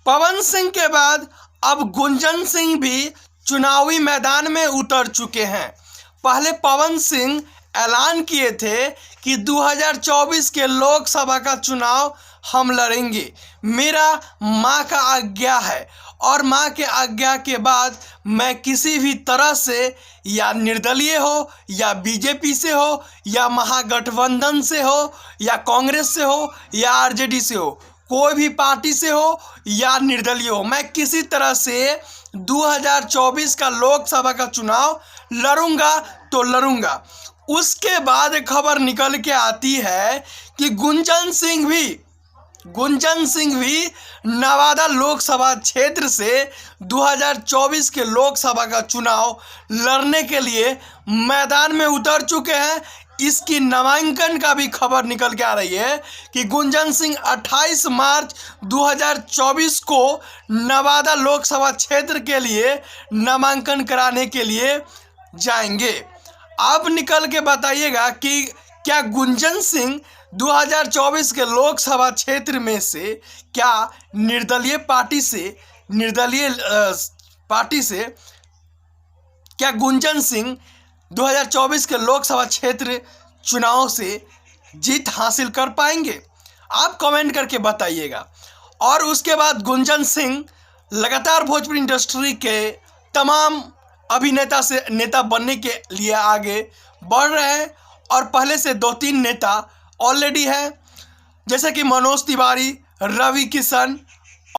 पवन सिंह के बाद अब गुंजन सिंह भी चुनावी मैदान में उतर चुके हैं। पहले पवन सिंह ऐलान किए थे कि 2024 के लोकसभा का चुनाव हम लड़ेंगे, मेरा माँ का आज्ञा है और माँ के आज्ञा के बाद मैं किसी भी तरह से, या निर्दलीय हो या बीजेपी से हो या महागठबंधन से हो या कांग्रेस से हो या आरजेडी से हो, कोई भी पार्टी से हो या निर्दलीय हो, मैं किसी तरह से 2024 का लोकसभा का चुनाव लड़ूंगा तो लड़ूंगा। उसके बाद खबर निकल के आती है कि गुंजन सिंह भी नवादा लोकसभा क्षेत्र से 2024 के लोकसभा का चुनाव लड़ने के लिए मैदान में उतर चुके हैं। इसकी नामांकन का भी खबर निकल के आ रही है कि गुंजन सिंह 28 मार्च 2024 को नवादा लोकसभा क्षेत्र के लिए नामांकन कराने के लिए जाएंगे। आप निकल के बताइएगा कि क्या गुंजन सिंह 2024 के लोकसभा क्षेत्र में से क्या निर्दलीय पार्टी से क्या गुंजन सिंह 2024 के लोकसभा क्षेत्र चुनाव से जीत हासिल कर पाएंगे? आप कमेंट करके बताइएगा। और उसके बाद गुंजन सिंह लगातार भोजपुरी इंडस्ट्री के तमाम अभिनेता से नेता बनने के लिए आगे बढ़ रहे हैं और पहले से 2-3 नेता ऑलरेडी हैं, जैसे कि मनोज तिवारी, रवि किशन,